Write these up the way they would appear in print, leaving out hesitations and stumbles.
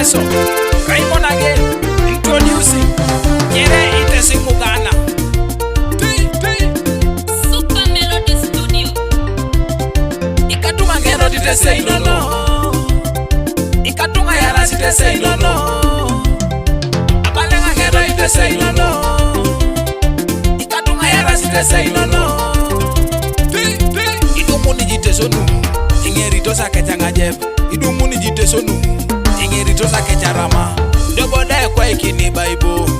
Iteso. Raymond again, introducing Jere Iteso Mugana. Super Melody Studio. Ikatunga ngero Iteso inono. Ikatunga yara Iteso inono. Abalenga ngero Iteso inono. Ikatunga yara Iteso inono. Idumuni Iteso nu. Ingerito saketanga jeb. Idumuni Iteso nu. Ingerito sakecharama. Idoboda kwa ikini baibo.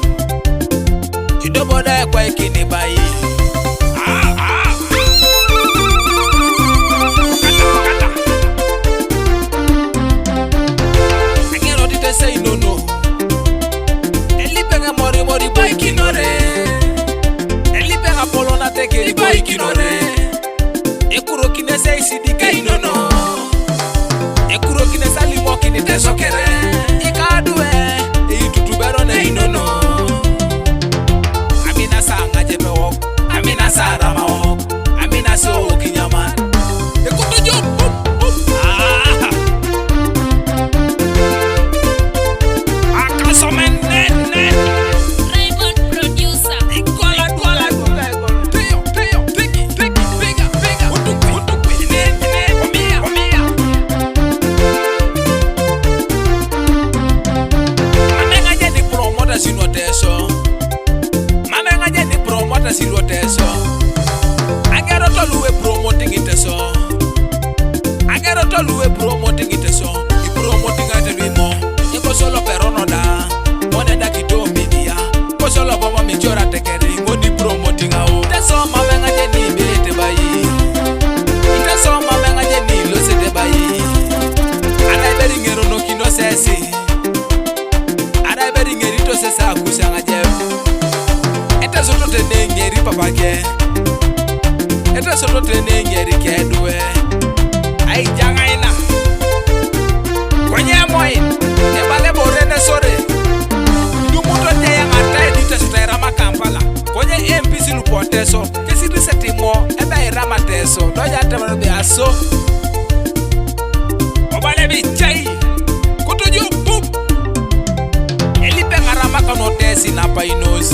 Idoboda kwa ikini bai. Angero Iteso inono. Elipenga mori mori bai kinore. Elipenga polona tekeri bai kinore. Ekuro kinese isidika inono. Ekuro kinesa limo kini Teso kere. Ikadue itutubero ne inono. Amina sanga jebe wok. Amina sarama wok. Amina so kinyama. Ekuto jo. Akasomen ne. Raymond producer. Ikola duala. Teo. Tiki. Bega. Utukwi. Ne. Omia. Mamenga jeni promota sinwa Teso. Mamenga jeni promota sinwa Teso. Agero toluwe promoting Iteso. Agero toluwe promoting Iteso. I promoting atelwimo. Iko solo perono da. Mone da kitombi dia. Ko solo baba michora tekeri. Ngoni promoting ao. Teso mamenga jeni bete bayi. Iteso mamenga jeni losete bayi. Ana iberi ngero no kino sesi. Ana iberi ngerito sesa kusanga jeb. Iteso to tene ngeri papa ke. Iteso to tene ngeri kedwe. Ai jangaina. Kwenye moi. Ebale borene sore. Dumuto teya ngata Iteso tera makampala. Kwenye MP silupo Teso. Kesi resetimo eba irama Teso. Doja temano be aso. Obale bichai. Kutuju pup. Elipe ngarama kono Tesi na painos.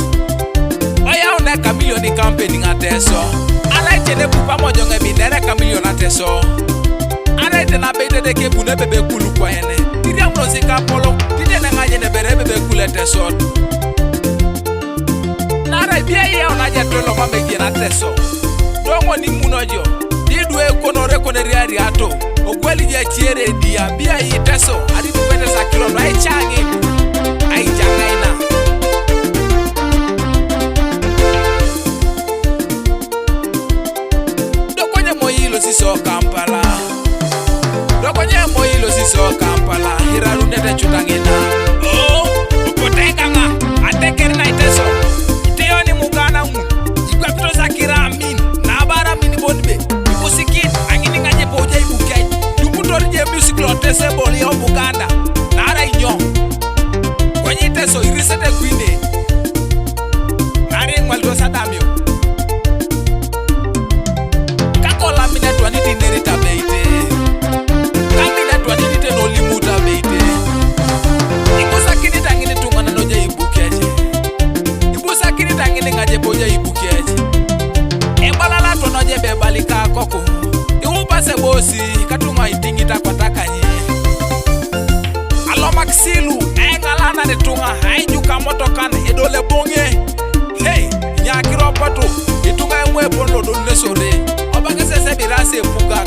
Oya une kamilioni campaign nga Teso. Ala itene pupa mojo nge binere kamiliona Teso. Ala itena beite de ke bune bebe kulu kwa ene. Tiri amrozi ka polo. Tiri ngaje ne bere bebe kule Teso. Nara biya ya unaje tolo mamegi na Teso. Dongo ni munojo. Didwe kono rekoneri ari ato. Okweli je chiere dia biya yi Teso. Adi tupende sa kilo no ai changi. Ai jangaina. Dokonye moyilo siso Kampala. Dokonye moyilo siso Kampala. Hirarunde te chutangina. Oh, upoteka nga. Atekeri na Iteso. Iteyoni mugana mu. Igwa pito zakira amin. Na abara mini bonbe. Ipusikin. Angini ngaje poja ibukai. Dumutori je music lo Teso boli ya Buganda. Nara inyo. Kwenye Teso irisete kwine. Nari ngwaldo sadamio. Kakola mina twaniti nerita beite. Kamina twaniti no limuta beite. Ibusa kini tangini tungana noja ibukeje. Ibusa kini tangini ngaje poja ibukeje. Embalala tonoje bebalika koko. Iupase bosi katuma itingita kwa takanye. Alomaksilu engalana de tunga haijuka motokan edole bonge. Hey, nyakiro pato itunga emwe bono do nesore. Obage sese birase puga